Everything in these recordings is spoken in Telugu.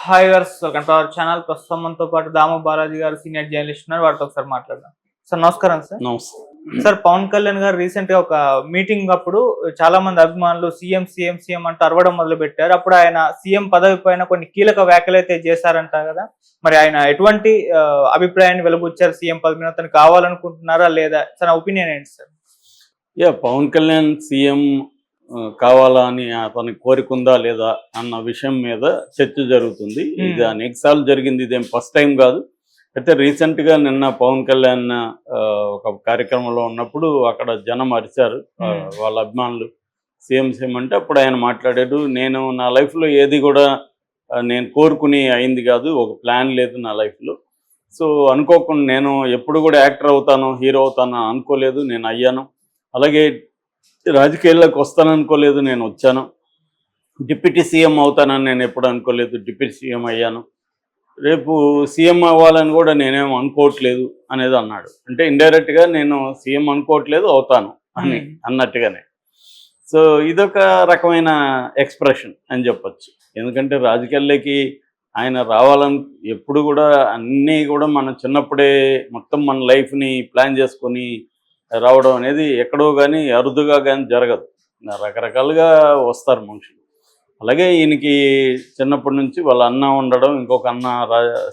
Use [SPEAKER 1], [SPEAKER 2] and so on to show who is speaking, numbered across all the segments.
[SPEAKER 1] Hi guys, welcome to our channel. ప్రస్తుతం మనతో పాటు దాము బాలాజీ గారు సీనియర్ జర్నలిస్ట్ ఉన్నారు. వారితో ఒకసారి మాట్లాడదాం. సార్ నమస్కారం. సార్ పవన్ కళ్యాణ్ గారు రీసెంట్ గా ఒక మీటింగ్ అప్పుడు చాలా మంది అభిమానులు సీఎం సీఎం సీఎం అంటూ అరవడం మొదలు పెట్టారు. అప్పుడు ఆయన సీఎం పదవి పైన కొన్ని కీలక వ్యాఖ్యలు అయితే చేశారంట కదా. మరి ఆయన ఎటువంటి అభిప్రాయాన్ని వెలుబుచ్చారు? సీఎం పదవి మీద అతను కావాలనుకుంటున్నారా లేదా? సార్ ఒపీనియన్ ఏంటి సార్?
[SPEAKER 2] పవన్ కళ్యాణ్ సీఎం కావాలా అని అతనికి కోరికుందా లేదా అన్న విషయం మీద చర్చ జరుగుతుంది. ఇది అనేకసార్లు జరిగింది, ఇదేం ఫస్ట్ టైం కాదు. అయితే రీసెంట్గా నిన్న పవన్ కళ్యాణ్ ఒక కార్యక్రమంలో ఉన్నప్పుడు అక్కడ జనం అరిచారు, వాళ్ళ అభిమానులు సీఎం సీఎం అంటే అప్పుడు ఆయన మాట్లాడాడు, నేను నా లైఫ్లో ఏది కూడా నేను కోరుకుని అయింది కాదు, ఒక ప్లాన్ లేదు నా లైఫ్లో. సో అనుకోకుండా నేను ఎప్పుడు కూడా యాక్టర్ అవుతాను, హీరో అవుతాను అనుకోలేదు, నేను అయ్యాను. అలాగే రాజకీయాల్లోకి వస్తాననుకోలేదు, నేను వచ్చాను. డిప్యూటీ సీఎం అవుతానని నేను ఎప్పుడు అనుకోలేదు, డిప్యూటీ సీఎం అయ్యాను. రేపు సీఎం అవ్వాలని కూడా నేనేం అనుకోవట్లేదు అనేది అన్నాడు. అంటే ఇండైరెక్ట్గా నేను సీఎం అనుకోవట్లేదు, అవుతాను అని అన్నట్టుగానే. సో ఇదొక రకమైన ఎక్స్ప్రెషన్ అని చెప్పచ్చు. ఎందుకంటే రాజకీయాల్లోకి ఆయన రావాలని ఎప్పుడు కూడా అన్నీ కూడా మనం చిన్నప్పుడే మొత్తం మన లైఫ్ని ప్లాన్ చేసుకొని రావడం అనేది ఎక్కడో కానీ అరుదుగా కానీ జరగదు. రకరకాలుగా వస్తారు మనుషులు. అలాగే ఈయనకి చిన్నప్పటి నుంచి వాళ్ళ అన్న ఉండడం, ఇంకొక అన్న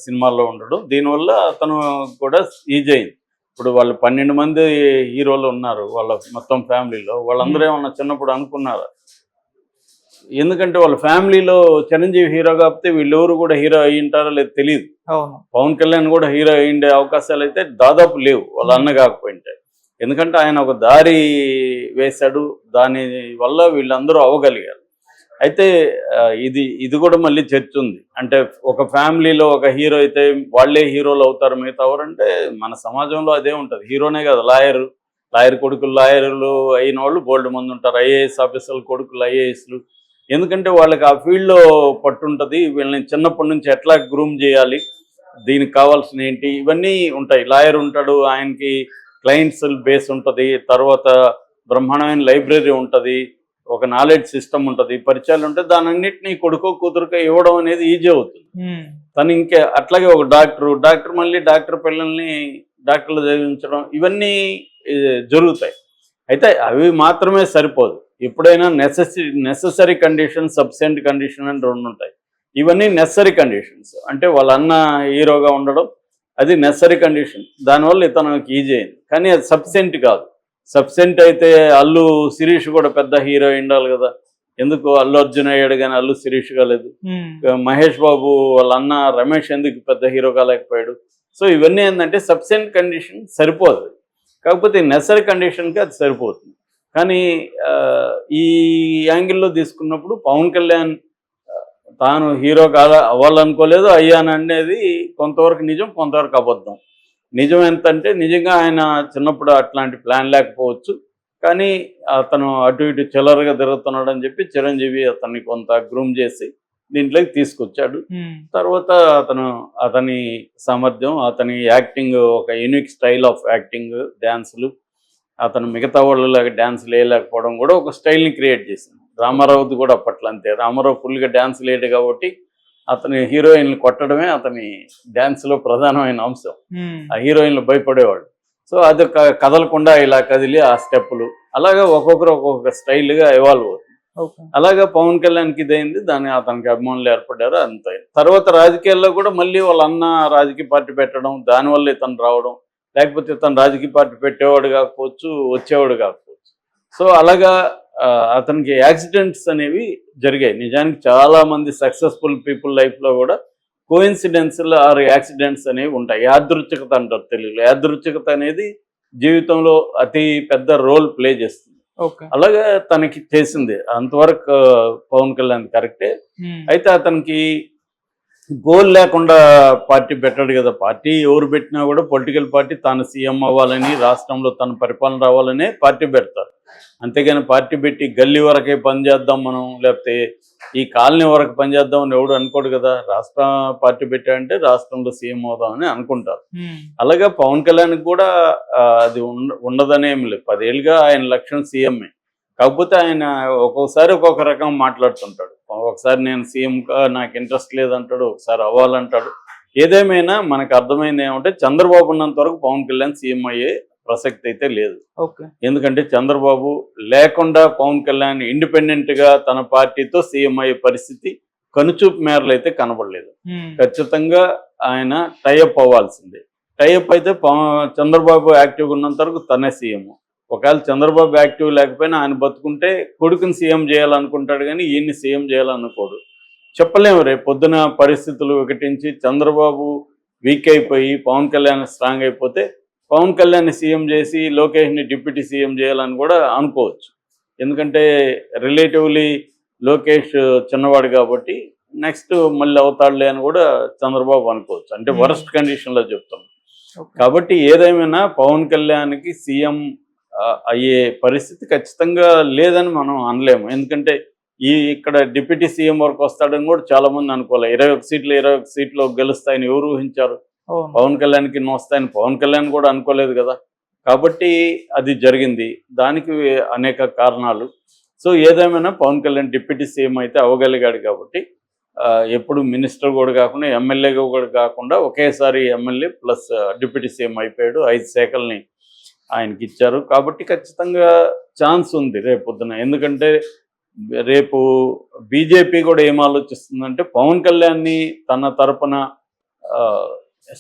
[SPEAKER 2] సినిమాల్లో ఉండడం, దీనివల్ల అతను కూడా ఈజీ అయింది. ఇప్పుడు వాళ్ళు 12 మంది హీరోలు ఉన్నారు వాళ్ళ మొత్తం ఫ్యామిలీలో. వాళ్ళందరూ ఏమన్నా చిన్నప్పుడు అనుకున్నారా? ఎందుకంటే వాళ్ళ ఫ్యామిలీలో చిరంజీవి హీరో కాకపోతే వీళ్ళెవరు కూడా హీరో అయ్యి ఉంటారో లేదు తెలియదు. పవన్ కళ్యాణ్ కూడా హీరో అయ్యిండే అవకాశాలు అయితే దాదాపు లేవు వాళ్ళ అన్న కాకపోయింటే. ఎందుకంటే ఆయన ఒక దారి వేశాడు, దాని వల్ల వీళ్ళందరూ అవ్వగలిగారు. అయితే ఇది కూడా మళ్ళీ చర్చ ఉంది. అంటే ఒక ఫ్యామిలీలో ఒక హీరో అయితే వాళ్ళే హీరోలు అవుతారు, మిగతా ఎవరంటే మన సమాజంలో అదే ఉంటుంది. హీరోనే కదా, లాయర్ కొడుకులు లాయర్లు అయిన వాళ్ళు బోల్డ్ మంది ఉంటారు, ఐఏఎస్ ఆఫీసర్లు కొడుకులు ఐఏఎస్లు. ఎందుకంటే వాళ్ళకి ఆ ఫీల్డ్లో పట్టుంటుంది, వీళ్ళని చిన్నప్పటి నుంచి ఎట్లా గ్రూమ్ చేయాలి, దీనికి కావాల్సిన ఏంటి, ఇవన్నీ ఉంటాయి. లాయర్ ఉంటాడు, ఆయనకి క్లయింట్స్ బేస్ ఉంటుంది, తర్వాత బ్రహ్మాండమైన లైబ్రరీ ఉంటుంది, ఒక నాలెడ్జ్ సిస్టమ్ ఉంటుంది, పరిచయాలు ఉంటాయి. దాని అన్నింటినీ కొడుకో కూతురుకో ఇవ్వడం అనేది ఈజీ అవుతుంది. తను ఇంకే అట్లాగే ఒక డాక్టర్ మళ్ళీ డాక్టర్ పిల్లల్ని డాక్టర్లు చదివించడం, ఇవన్నీ జరుగుతాయి. అయితే అవి మాత్రమే సరిపోదు. ఎప్పుడైనా నెససరీ కండిషన్, సబ్సెంట్ కండిషన్ అని 2 ఉంటాయి. ఇవన్నీ నెసరీ కండిషన్స్. అంటే వాళ్ళ అన్న హీరోగా ఉండడం అది నెసరీ కండిషన్, దానివల్ల ఇతనికి ఈజీ అయింది. కానీ అది సబ్సెంట్ కాదు. సబ్సెంట్ అయితే అల్లు శిరీష్ కూడా పెద్ద హీరో ఉండాలి కదా, ఎందుకు అల్లు అర్జున్ అయ్యాడు కానీ అల్లు శిరీష్ కాలేదు. మహేష్ బాబు వాళ్ళ అన్న రమేష్ ఎందుకు పెద్ద హీరో కాలేకపోయాడు. సో ఇవన్నీ ఏంటంటే సబ్సెంట్ కండిషన్ సరిపోదు, కాకపోతే నెసరీ కండిషన్కి అది సరిపోతుంది. కానీ ఈ యాంగిల్లో తీసుకున్నప్పుడు పవన్ కళ్యాణ్ తాను హీరో అవ్వాలనుకోలేదు, అయ్యాననేది కొంతవరకు నిజం, కొంతవరకు అబద్ధం. నిజం ఎంతంటే నిజంగా ఆయన చిన్నప్పుడు అట్లాంటి ప్లాన్ లేకపోవచ్చు, కానీ అతను అటు ఇటు చిల్లరగా తిరుగుతున్నాడు అని చెప్పి చిరంజీవి అతన్ని కొంత గ్రూమ్ చేసి దీంట్లోకి తీసుకొచ్చాడు. తర్వాత అతని సామర్థ్యం, అతని యాక్టింగ్, ఒక యూనిక్ స్టైల్ ఆఫ్ యాక్టింగ్, డ్యాన్సులు, అతను మిగతా వాళ్ళలాగా డ్యాన్సులు వేయలేకపోవడం కూడా ఒక స్టైల్ని క్రియేట్ చేసింది. రామారావుది కూడా అప్పట్లో అంతే. రామారావు ఫుల్గా డ్యాన్స్ లేడు కాబట్టి అతని హీరోయిన్లు కొట్టడమే అతని డ్యాన్స్లో ప్రధానమైన అంశం. ఆ హీరోయిన్లు భయపడేవాడు. సో అది కదలకుండా ఇలా కదిలి ఆ స్టెప్పులు అలాగా ఒక్కొక్కరు ఒక్కొక్క స్టైల్గా ఎవాల్వ్ అవుతుంది. అలాగా పవన్ కళ్యాణ్కి ఇదైంది, దాన్ని అతనికి అభిమానులు ఏర్పడ్డారు, అంతే. తర్వాత రాజకీయాల్లో కూడా మళ్ళీ వాళ్ళ అన్న రాజకీయ పార్టీ పెట్టడం, దానివల్ల ఇతను రావడం, లేకపోతే ఇతను రాజకీయ పార్టీ పెట్టేవాడు కాకపోవచ్చు, వచ్చేవాడు కాకపోవచ్చు. సో అలాగా అతనికి యాక్సిడెంట్స్ అనేవి జరిగాయి. నిజానికి చాలామంది సక్సెస్ఫుల్ పీపుల్ లైఫ్లో కూడా కోఇన్సిడెన్స్లు ఆర్ యాక్సిడెంట్స్ అనేవి ఉంటాయి. యాదృచ్ఛికత అంటారు తెలుగులో. యాదృచ్ఛికత అనేది జీవితంలో అతి పెద్ద రోల్ ప్లే చేస్తుంది. అలాగే తనకి చేసింది అంతవరకు పవన్ కళ్యాణ్ కరెక్టే. అయితే అతనికి గోల్ లేకుండా పార్టీ పెట్టాడు కదా. పార్టీ ఎవరు పెట్టినా కూడా పొలిటికల్ పార్టీ తాను సీఎం అవ్వాలని, రాష్ట్రంలో తన పరిపాలన రావాలనే పార్టీ పెడతారు. అంతేగాని పార్టీ పెట్టి గల్లీ వరకే పనిచేద్దాం మనం, లేకపోతే ఈ కాలనీ వరకు పనిచేద్దాం అని ఎవడు అనుకోడు కదా. రాష్ట్ర పార్టీ పెట్టాడంటే రాష్ట్రంలో సీఎం అవుదామని అనుకుంటారు. అలాగే పవన్ కళ్యాణ్కి కూడా అది ఉండదనేం లేదు. 10 ఏళ్ళుగా ఆయన లక్ష్యం సీఎంఏ. కాకపోతే ఆయన ఒక్కొక్కసారి ఒక్కొక్క రకం మాట్లాడుతుంటాడు. ఒకసారి నేను సీఎంగా నాకు ఇంట్రెస్ట్ లేదంటాడు, ఒకసారి అవ్వాలంటాడు. ఏదేమైనా మనకు అర్థమైంది ఏమంటే చంద్రబాబు ఉన్నంత వరకు పవన్ కళ్యాణ్ సీఎం అయ్యే ప్రసక్తి అయితే లేదు. ఎందుకంటే చంద్రబాబు లేకుండా పవన్ కళ్యాణ్ ఇండిపెండెంట్గా తన పార్టీతో సీఎం అయ్యే పరిస్థితి కనుచూపు మేరలు అయితే కనబడలేదు. ఖచ్చితంగా ఆయన టైఅప్ అవ్వాల్సిందే. టైఅప్ అయితే చంద్రబాబు యాక్టివ్గా ఉన్నంత వరకు తనే సీఎం. ఒకవేళ చంద్రబాబు యాక్టివ్ లేకపోయినా ఆయన బతుకుంటే కొడుకుని సీఎం చేయాలనుకుంటాడు, కానీ ఈయన్ని సీఎం చేయాలనుకోడు. చెప్పలేము, రేపు పొద్దున పరిస్థితులు వికటించి చంద్రబాబు వీక్ అయిపోయి పవన్ కళ్యాణ్ స్ట్రాంగ్ అయిపోతే పవన్ కళ్యాణ్ సీఎం చేసి లోకేష్ని డిప్యూటీ సీఎం చేయాలని కూడా అనుకోవచ్చు. ఎందుకంటే రిలేటివ్లీ లోకేష్ చిన్నవాడు కాబట్టి నెక్స్ట్ మళ్ళీ అవుతాడులే అని కూడా చంద్రబాబు అనుకోవచ్చు. అంటే వరస్ట్ కండిషన్లో చెప్తాం. కాబట్టి ఏదేమైనా పవన్ కళ్యాణ్కి సీఎం అయ్యే పరిస్థితి ఖచ్చితంగా లేదని మనం అనలేము. ఎందుకంటే ఇక్కడ డిప్యూటీ సీఎం వరకు వస్తాడని కూడా చాలా మంది అనుకోవాలి. 21 సీట్లు గెలుస్తాయని ఎవరు ఊహించారు? పవన్ కళ్యాణ్కి వస్తాయని పవన్ కళ్యాణ్ కూడా అనుకోలేదు కదా. కాబట్టి అది జరిగింది. దానికి అనేక కారణాలు. సో ఏదేమైనా పవన్ కళ్యాణ్ డిప్యూటీ సీఎం అయితే అవ్వగలిగాడు కాబట్టి ఎప్పుడు మినిస్టర్ కూడా కాకుండా ఎమ్మెల్యేగా కూడా కాకుండా ఒకేసారి ఎమ్మెల్యే ప్లస్ డిప్యూటీ సీఎం అయిపోయాడు. 5 శాఖల్ని ఆయనకి ఇచ్చారు. కాబట్టి ఖచ్చితంగా ఛాన్స్ ఉంది రేపొద్దున. ఎందుకంటే రేపు బీజేపీ కూడా ఏం ఆలోచిస్తుందంటే పవన్ కళ్యాణ్ని తన తరపున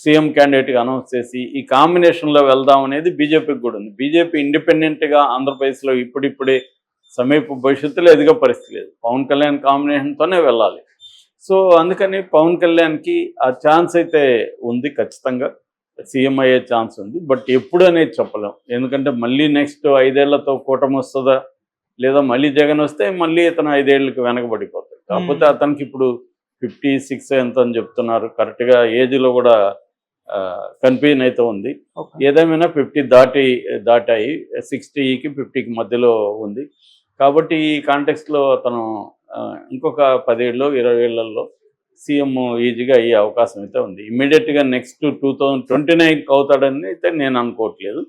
[SPEAKER 2] సీఎం క్యాండిడేట్గా అనౌన్స్ చేసి ఈ కాంబినేషన్లో వెళ్దాం అనేది బీజేపీకి కూడా ఉంది. బీజేపీ ఇండిపెండెంట్గా ఆంధ్రప్రదేశ్లో ఇప్పుడిప్పుడే సమీప భవిష్యత్తులో ఎదిగే పరిస్థితి లేదు. పవన్ కళ్యాణ్ కాంబినేషన్తోనే వెళ్ళాలి. సో అందుకని పవన్ కళ్యాణ్కి ఆ ఛాన్స్ అయితే ఉంది, ఖచ్చితంగా సీఎం అయ్యే ఛాన్స్ ఉంది. బట్ ఎప్పుడు అనేది చెప్పలేం. ఎందుకంటే మళ్ళీ నెక్స్ట్ 5 ఏళ్లతో కూటమి వస్తుందా, లేదా మళ్ళీ జగన్ వస్తే మళ్ళీ ఇతను 5 ఏళ్ళకి వెనకబడిపోతాడు. కాకపోతే అతనికి ఇప్పుడు 56 ఎంత అని చెప్తున్నారు. కరెక్ట్గా ఏజ్లో కూడా కన్ఫ్యూజన్ అయితే ఉంది. ఏదేమైనా 50 దాటాయి, 60కి 50కి మధ్యలో ఉంది. కాబట్టి ఈ కాంటెక్స్లో అతను ఇంకొక 10 ఏళ్ళు 20 ఏళ్లలో సీఎం ఈజీగా అయ్యే అవకాశం అయితే ఉంది. ఇమ్మీడియట్గా నెక్స్ట్ 2029కి అవుతాడని అయితే నేను అనుకోవట్లేదు.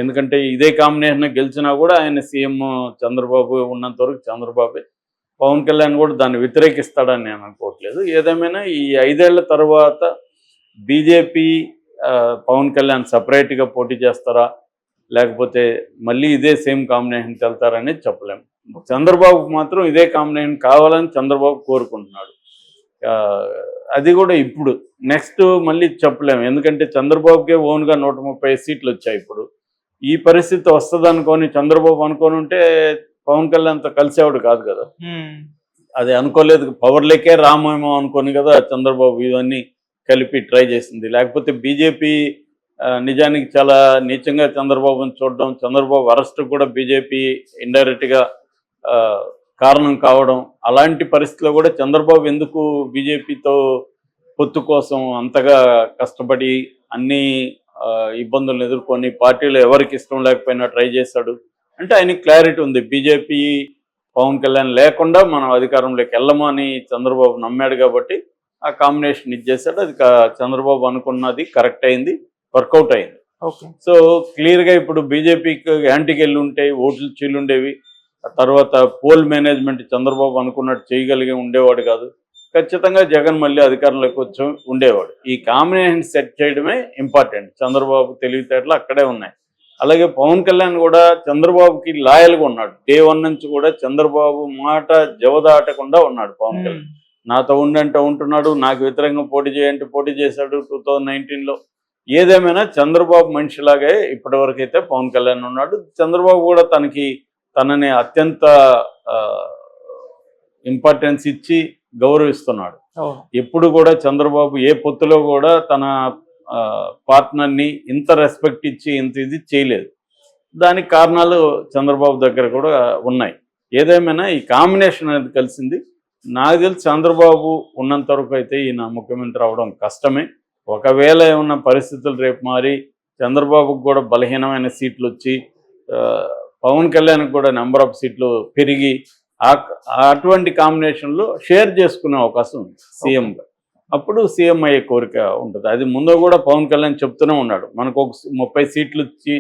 [SPEAKER 2] ఎందుకంటే ఇదే కాంబినేషన్ గెలిచినా కూడా ఆయన సీఎం చంద్రబాబు ఉన్నంత వరకు చంద్రబాబే. పవన్ కళ్యాణ్ కూడా దాన్ని వ్యతిరేకిస్తాడని నేను అనుకోవట్లేదు. ఏదేమైనా ఈ 5 ఏళ్ల తర్వాత బీజేపీ పవన్ కళ్యాణ్ సపరేట్గా పోటీ చేస్తారా, లేకపోతే మళ్ళీ ఇదే సేమ్ కాంబినేషన్కి వెళ్తారనేది చెప్పలేము. చంద్రబాబుకు మాత్రం ఇదే కాంబినేషన్ కావాలని చంద్రబాబు కోరుకుంటున్నాడు. అది కూడా ఇప్పుడు నెక్స్ట్ మళ్ళీ చెప్పలేము. ఎందుకంటే చంద్రబాబుకే ఓన్గా 130 సీట్లు వచ్చాయి. ఇప్పుడు ఈ పరిస్థితి వస్తుంది అనుకొని చంద్రబాబు అనుకొని ఉంటే పవన్ కళ్యాణ్తో కలిసేవాడు కాదు కదా. అది అనుకోలేదు. పవర్లేకే రామేమో అనుకొని కదా చంద్రబాబు ఇవన్నీ కలిపి ట్రై చేసింది. లేకపోతే బీజేపీ నిజానికి చాలా నీచంగా చంద్రబాబుని చూడడం, చంద్రబాబు అరెస్ట్ కూడా బీజేపీ ఇండైరెక్ట్గా కారణం కావడం, అలాంటి పరిస్థితిలో కూడా చంద్రబాబు ఎందుకు బీజేపీతో పొత్తు కోసం అంతగా కష్టపడి అన్ని ఇబ్బందులను ఎదుర్కొని పార్టీలో ఎవరికి ఇష్టం లేకపోయినా ట్రై చేశాడు అంటే ఆయనకి క్లారిటీ ఉంది. బీజేపీ పవన్ కళ్యాణ్ లేకుండా మనం అధికారంలోకి వెళ్ళము అని చంద్రబాబు నమ్మాడు కాబట్టి ఆ కాంబినేషన్ ఇచ్చేసాడు. అది చంద్రబాబు అనుకున్నది కరెక్ట్ అయింది, వర్కౌట్ అయింది. సో క్లియర్గా ఇప్పుడు బీజేపీకి యాంటీకి వెళ్ళి ఉంటే ఓట్లు చీలుండేవి. తర్వాత పోల్ మేనేజ్మెంట్ చంద్రబాబు అనుకున్నట్టు చేయగలిగి ఉండేవాడు కాదు. ఖచ్చితంగా జగన్ మళ్ళీ అధికారంలోకి వచ్చి ఉండేవాడు. ఈ కాంబినేషన్ సెట్ చేయడమే ఇంపార్టెంట్. చంద్రబాబు తెలివితేటలు అక్కడే ఉన్నాయి. అలాగే పవన్ కళ్యాణ్ కూడా చంద్రబాబుకి లాయల్గా ఉన్నాడు. డే 1 నుంచి కూడా చంద్రబాబు మాట జవదాటకుండా ఉన్నాడు. పవన్ కళ్యాణ్ నాతో ఉండంటే ఉంటున్నాడు, నాకు వ్యతిరేకంగా పోటీ చేయంటే పోటీ చేశాడు 2019లో. ఏదేమైనా చంద్రబాబు మనిషిలాగే ఇప్పటివరకు అయితే పవన్ కళ్యాణ్ ఉన్నాడు. చంద్రబాబు కూడా తనని అత్యంత ఇంపార్టెన్స్ ఇచ్చి గౌరవిస్తున్నాడు. ఎప్పుడు కూడా చంద్రబాబు ఏ పొత్తులో కూడా తన పార్ట్నర్ని ఇంత రెస్పెక్ట్ ఇచ్చి ఇంత ఇది చేయలేదు. దానికి కారణాలు చంద్రబాబు దగ్గర కూడా ఉన్నాయి. ఏదేమైనా ఈ కాంబినేషన్ అనేది కలిసింది. నాకు తెలిసి చంద్రబాబు ఉన్నంత వరకు అయితే ఈయన ముఖ్యమంత్రి అవడం కష్టమే. ఒకవేళ ఏమన్నా పరిస్థితులు రేపు మారి చంద్రబాబుకు కూడా బలహీనమైన సీట్లు వచ్చి పవన్ కళ్యాణ్కి కూడా నెంబర్ ఆఫ్ సీట్లు పెరిగి అటువంటి కాంబినేషన్లో షేర్ చేసుకునే అవకాశం ఉంది సీఎంగా. అప్పుడు సీఎం అయ్యే కోరిక ఉంటుంది. అది ముందు కూడా పవన్ కళ్యాణ్ చెప్తూనే ఉన్నాడు, మనకు ఒక 30 సీట్లు ఇచ్చి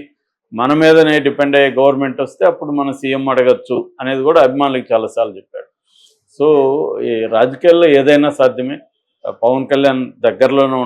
[SPEAKER 2] మన మీదనే డిపెండ్ అయ్యే గవర్నమెంట్ వస్తే అప్పుడు మనం సీఎం అడగచ్చు అనేది కూడా అభిమానులకు చాలాసార్లు చెప్పాడు. సో ఈ రాజకీయాల్లో ఏదైనా సాధ్యమే. పవన్ కళ్యాణ్ దగ్గరలోనే